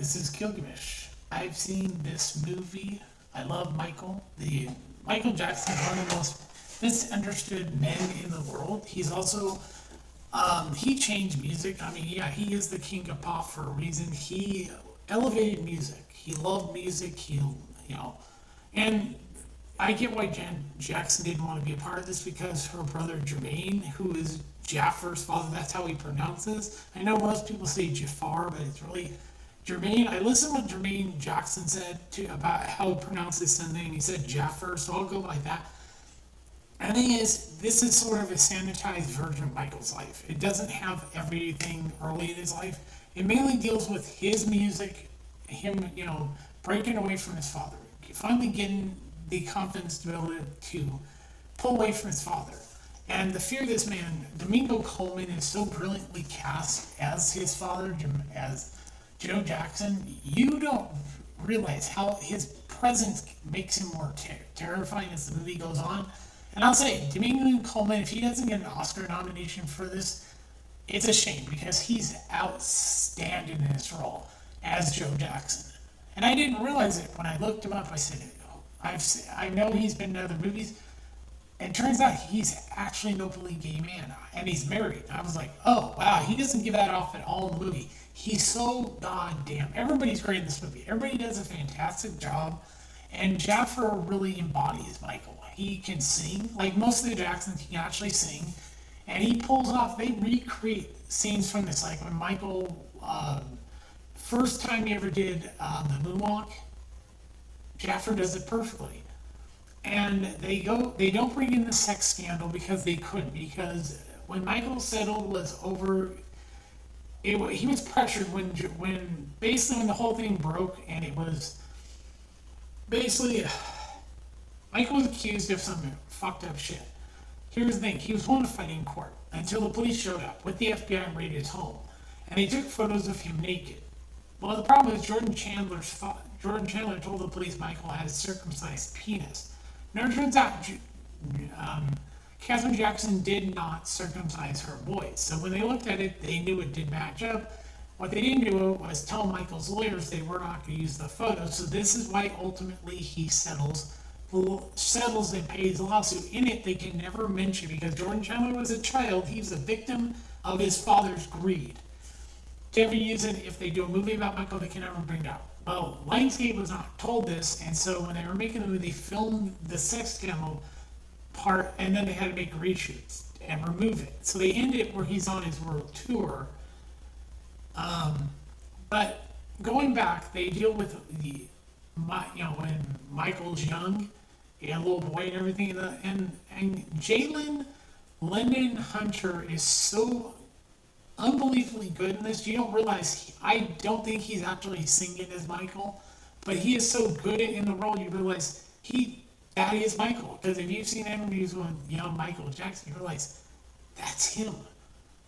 This is Gilgamesh. I've seen this movie. I love Michael. The Michael Jackson is one of the most misunderstood men in the world. He's also he changed music. I mean, yeah, he is the king of pop for a reason. He elevated music. He loved music. And I get why Jan Jackson didn't want to be a part of this because her brother Jermaine, who is Jaffar's father, that's how he pronounces. I know most people say Jafar, but it's really Jermaine. I listened to what Jermaine Jackson said to about how he pronounced his son's name. He said Jaffer, so I'll go by that. And the thing is, this is sort of a sanitized version of Michael's life. It doesn't have everything early in his life. It mainly deals with his music, him, breaking away from his father, finally getting the confidence to be able to pull away from his father. And the fear of this man, Domingo Coleman, is so brilliantly cast as his father, as Joe Jackson. You don't realize how his presence makes him more terrifying as the movie goes on. And I'll say, Domingo Coleman, if he doesn't get an Oscar nomination for this, it's a shame because he's outstanding in this role as Joe Jackson. And I didn't realize it when I looked him up. I said, I know he's been in other movies. And it turns out he's actually an openly gay man, and he's married. I was like, oh, wow, he doesn't give that off at all in the movie. He's so goddamn. Everybody's great in this movie. Everybody does a fantastic job, and Jaffer really embodies Michael. He can sing, like most of the Jacksons, he can actually sing, and he pulls off, they recreate scenes from this, like when Michael, first time he ever did the moonwalk, Jaffer does it perfectly. And they don't bring in the sex scandal because they couldn't, because when Michael settled was over, he was pressured when basically when the whole thing broke, and it was basically Michael was accused of some fucked up shit. Here's the thing, he was willing to fight in court until the police showed up with the FBI and raided his home, and they took photos of him naked. Well, the problem is Jordan Chandler told the police Michael had a circumcised penis. Now it turns out Catherine Jackson did not circumcise her boys. So when they looked at it, they knew it did match up. What they didn't do was tell Michael's lawyers they were not going to use the photo. So this is why ultimately he settles and pays the lawsuit. In it, they can never mention, because Jordan Chandler was a child, he was a victim of his father's greed. To ever use it, if they do a movie about Michael, they can never bring it up. Well, Lionsgate was not told this, and so when they were making the movie, they filmed the sex scandal part, and then they had to make reshoots and remove it. So they end it where he's on his world tour. But going back, they deal with when Michael's young, he had a little boy and everything, and Jalen Lyndon Hunter is so unbelievably good in this. You don't realize, I don't think he's actually singing as Michael, but he is so good in the role, you realize that is Michael. Because if you've seen interviews with young Michael Jackson, you realize that's him.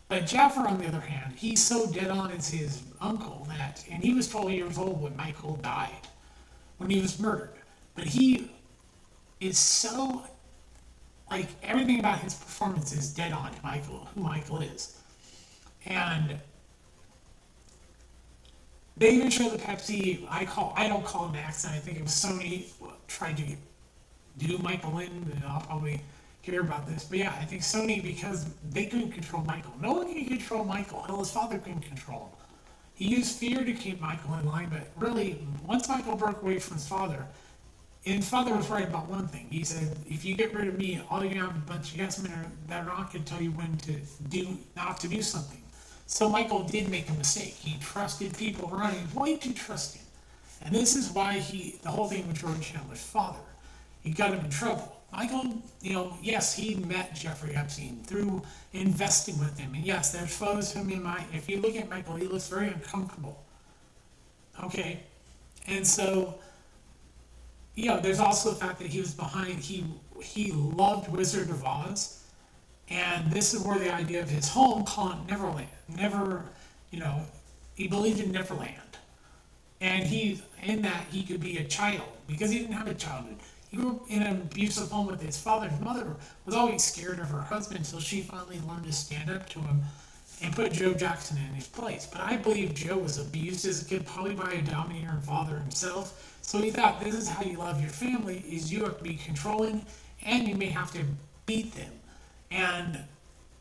But Jaffer, on the other hand, he's so dead on as his uncle and he was 12 years old when Michael died, when he was murdered. But he is so, like, everything about his performance is dead on to Michael, who Michael is. And they even show the Pepsi, I don't call it an accent, I think it was Sony tried to do Michael Lynn, and I'll probably hear about this, but yeah, I think Sony, because they couldn't control Michael. No one can control Michael, hell, his father couldn't control him. He used fear to keep Michael in line, but really, once Michael broke away from his father, and his father was right about one thing. He said, if you get rid of me, all you're going to have a bunch of yes men that are not going to tell you when to not to do something. So Michael did make a mistake. He trusted people around him way too trusting. And this is why the whole thing with Jordan Chandler's father, he got him in trouble. Michael, yes, he met Jeffrey Epstein through investing with him. And yes, there's photos of him if you look at Michael, he looks very uncomfortable. Okay. And so, there's also the fact that he was behind, he loved Wizard of Oz. And this is where the idea of his home, called Neverland. He believed in Neverland. And he could be a child, because he didn't have a childhood. He grew up in an abusive home with his father. His mother was always scared of her husband until she finally learned to stand up to him and put Joe Jackson in his place. But I believe Joe was abused as a kid, probably by a domineering father himself. So he thought this is how you love your family: is you have to be controlling, and you may have to beat them. And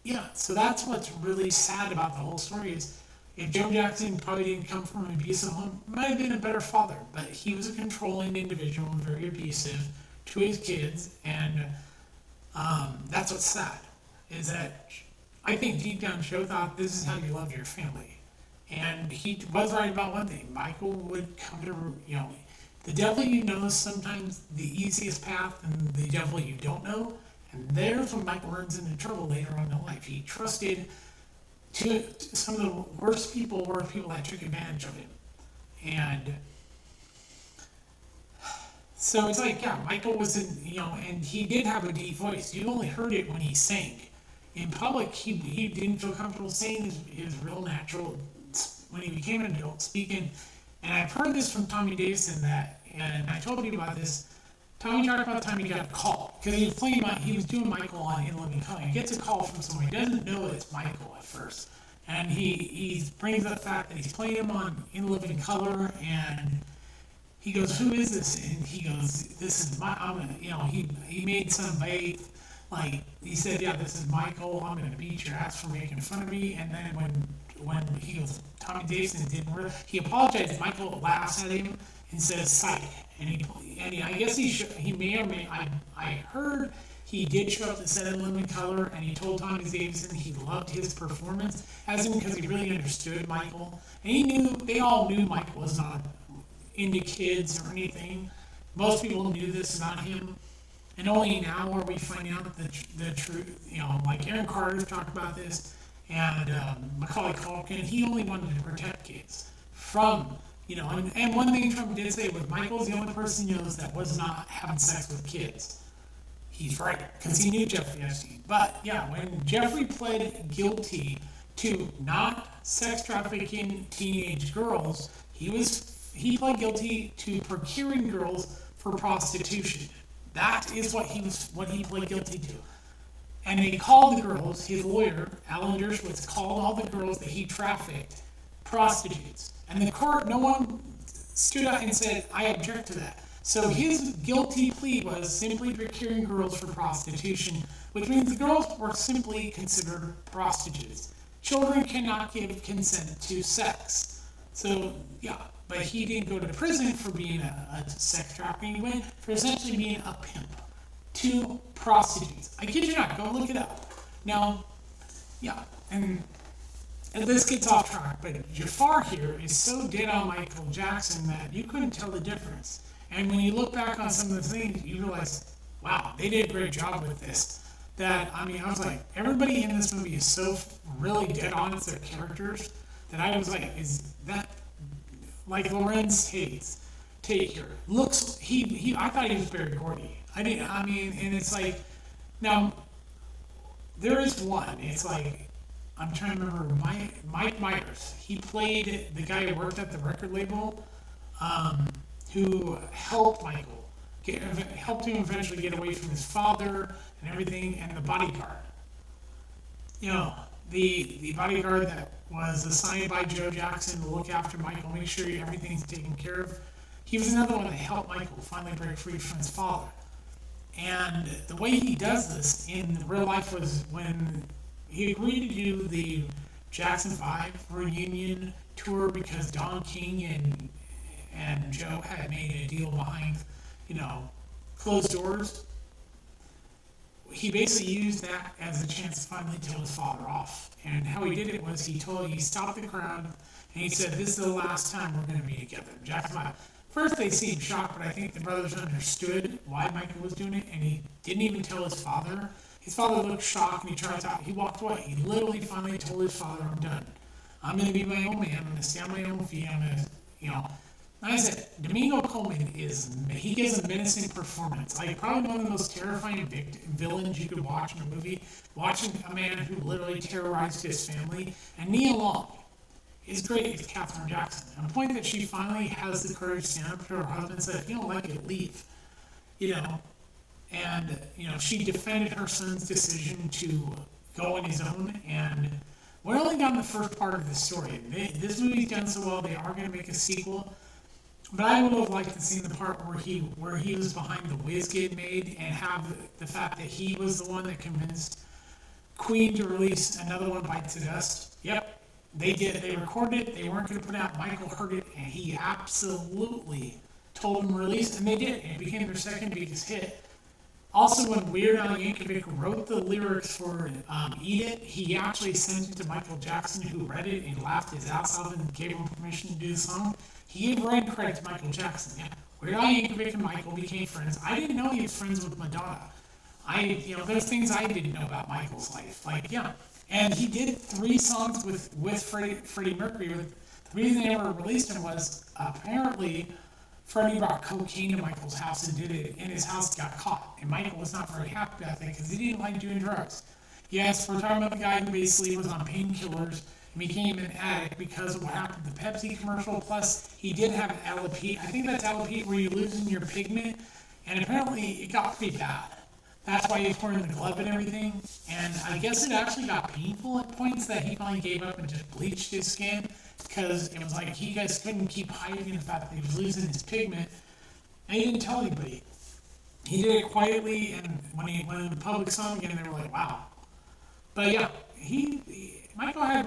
yeah, so that's what's really sad about the whole story is if Joe Jackson probably didn't come from an abusive home, he might have been a better father, but he was a controlling individual and very abusive to his kids, and that's what's sad, is that I think deep down Joe thought this is how you love your family. And he was right about one thing. Michael would come to, the devil you know is sometimes the easiest path, and the devil you don't know. And there's when Michael runs into trouble later on in life. He trusted some of the worst people were people that took advantage of him. And so it's like, yeah, Michael was and he did have a deep voice. You only heard it when he sang. In public, he didn't feel comfortable saying his real natural, when he became an adult, speaking. And I've heard this from Tommy Davidson and I told you about this. Tommy talked about the time he got a call, because he was doing Michael on In Living Color. He gets a call from someone, he doesn't know it's Michael at first. And he brings up the fact that he's playing him on In Living Color, and he goes, "Who is this?" And he goes, "This is he made some vague, like, he said, "Yeah, this is Michael, I'm going to beat your ass for making fun of me." And then when he goes, Tommy Davidson didn't really, he apologized. Michael laughs at him and says, "Psych." I guess he may or may, I heard he did show up and said In Living Color, and he told Tommy Davidson he loved his performance, as in because he really understood Michael. And they all knew Michael was not into kids or anything. Most people knew this about him. And only now are we finding out the truth. Like Aaron Carter talked about this, and Macaulay Culkin, he only wanted to protect kids from, and one thing Trump did say was Michael's the only person he knows that was not having sex with kids. He's right, because he knew Jeffrey Epstein. But yeah, when Jeffrey pled guilty to not sex trafficking teenage girls, he pled guilty to procuring girls for prostitution. That is what he pled guilty to. And they called the girls, his lawyer, Alan Dershowitz, called all the girls that he trafficked prostitutes. And the court, no one stood up and said, "I object to that." So his guilty plea was simply procuring girls for prostitution, which means the girls were simply considered prostitutes. Children cannot give consent to sex. So, yeah, but he didn't go to prison for being a sex trafficking. He went for essentially being a pimp to prostitutes. I kid you not, go look it up. Now, yeah, and this gets off track, but Jafar here is so dead on Michael Jackson that you couldn't tell the difference. And when you look back on some of the things, you realize, wow, they did a great job with this. I was like, everybody in this movie is so really dead on with their characters that I was like, is that like Lorenz Tate here? Looks, I thought he was Barry Gordy. And it's like, now, there is one, it's like, I'm trying to remember, Mike Myers. He played the guy who worked at the record label, who helped Michael, helped him eventually get away from his father and everything, and the bodyguard. The bodyguard that was assigned by Joe Jackson to look after Michael, make sure everything's taken care of. He was another one that helped Michael finally break free from his father. And the way he does this in real life was when he agreed to do the Jackson 5 reunion tour because Don King and Joe had made a deal behind, closed doors. He basically used that as a chance to finally tell his father off. And how he did it was he stopped the crowd and he said, "This is the last time we're going to be together." Jackson 5. First they seemed shocked, but I think the brothers understood why Michael was doing it, and he didn't even tell his father. His father looked shocked and he walked away. He literally finally told his father, "I'm done. I'm going to be my own man. I'm going to stand on my own feet. I'm going to, Like I said, Domingo Coleman he gives a menacing performance. Like probably one of the most terrifying villains you could watch in a movie. Watching a man who literally terrorized his family. And Nia Long is great as Katherine Jackson. And the point that she finally has the courage to stand up to her husband and say, "If you don't like it, leave." And she defended her son's decision to go on his own and We're only on the first part of the story. This movie's done so well, they are going to make a sequel. But I would have liked to see the part where he was behind the whiz getting made, and have the fact that he was the one that convinced Queen to release another one, Bites the Dust. Yep, they did. They recorded it. They weren't going to put it out. Michael heard it, and he absolutely told them to release, and they did. And it became their second biggest hit. Also, when Weird Al Yankovic wrote the lyrics for Eat It, he actually sent it to Michael Jackson, who read it and laughed his ass off and gave him permission to do the song. He gave writing credit to Michael Jackson. Yeah, Weird Al Yankovic and Michael became friends. I didn't know he was friends with Madonna. There's things I didn't know about Michael's life. And he did 3 songs with Freddie Mercury. The reason they never released him was apparently Freddie brought cocaine to Michael's house and did it, and his house got caught. And Michael was not very happy about that because he didn't like doing drugs. Yes, we're talking about the guy who basically was on painkillers and became an addict because of what happened to the Pepsi commercial. Plus, he did have alopecia. I think that's alopecia where you're losing your pigment, and apparently it got pretty bad. That's why he was wearing the glove and everything. And I guess it actually got painful at points that he finally gave up and just bleached his skin, because it was like he guys couldn't keep hiding the fact that he was losing his pigment, and he didn't tell anybody. He did it quietly, and when the public saw him again, they were like, "Wow." But yeah, Michael had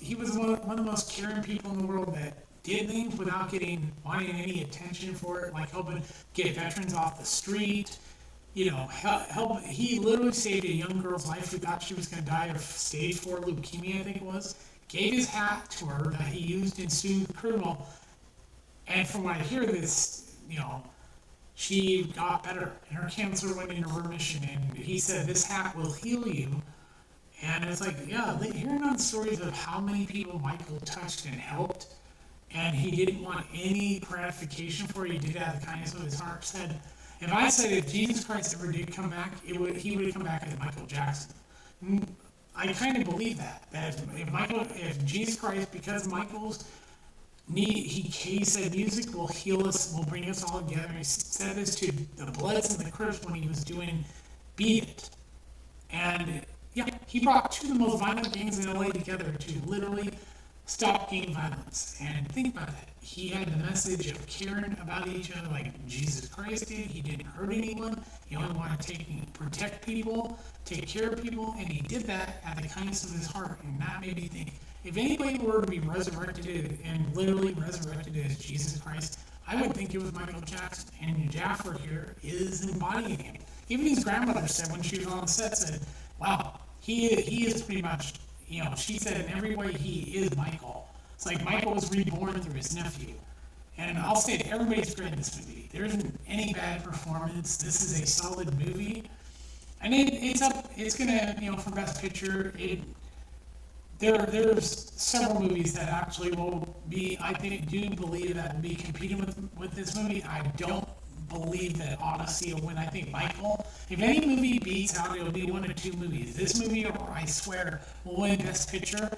he was one of the most caring people in the world that did things without wanting any attention for it, like helping get veterans off the street. Help. He literally saved a young girl's life who thought she was going to die of stage 4 leukemia, I think it was. Gave his hat to her that he used in Soothe the Criminal, and from what I hear, she got better, and her cancer went into remission, and he said, "This hat will heal you." And it's like, yeah, hearing on stories of how many people Michael touched and helped, and he didn't want any gratification for it, he did it out of the kindness of his heart. If Jesus Christ ever did come back, he would have come back as Michael Jackson. I kind of believe that if Jesus Christ, because Michael's he said music will heal us, will bring us all together. He said this to the Bloods and the Crips when he was doing Beat It, and yeah, he brought 2 of the most violent gangs in LA together to literally stop gang violence. And think about it. He had the message of caring about each other like Jesus Christ did. He didn't hurt anyone. He only wanted to protect people, take care of people, and he did that out of the kindness of his heart. And that made me think, if anybody were to be resurrected and literally resurrected as Jesus Christ, I would think it was Michael Jackson. And Jaffer here is embodying him. Even his grandmother said when she was on the set, said, "Wow, he is pretty much," she said in every way he is Michael. It's like Michael was reborn through his nephew. And I'll say that everybody's great in this movie. There isn't any bad performance. This is a solid movie. And it's gonna, for Best Picture, there's several movies that actually will be, I do believe that will be competing with this movie. I don't believe that Odyssey will win. I think Michael, if any movie beats out, it'll be one of 2 movies. This movie, or I swear, will win Best Picture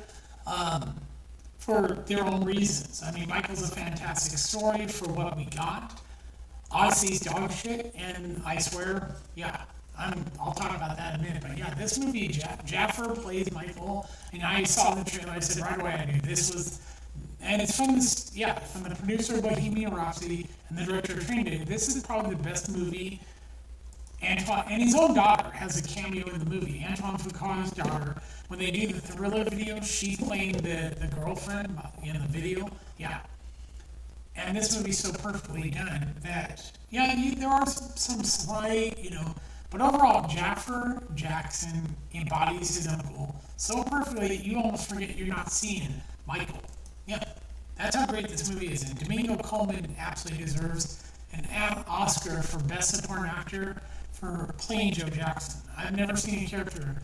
for their own reasons. I mean, Michael's a fantastic story for what we got. Odyssey's dog shit, and I swear, yeah, I'll talk about that in a minute. But yeah, this movie, Jaffer plays Michael, and I saw the trailer. I said right away, I knew this was. And it's from the producer of Bohemian Rhapsody and the director of Training Day. This is probably the best movie. Antoine, and his own daughter has a cameo in the movie. Antoine Fuqua's daughter, when they do the Thriller video, she's playing the girlfriend in the video. Yeah. And this movie's so perfectly done that, there are some slight, but overall, Jaffer Jackson embodies his uncle so perfectly that you almost forget you're not seeing Michael. Yeah, that's how great this movie is. And Domingo Coleman absolutely deserves an Oscar for Best Supporting Actor for playing Joe Jackson. I've never seen a character,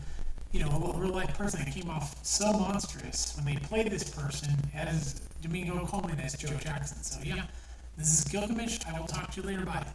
a real-life person that came off so monstrous when they played this person as Domingo Coleman as Joe Jackson. So yeah, this is Gilgamesh. I will talk to you later. Bye.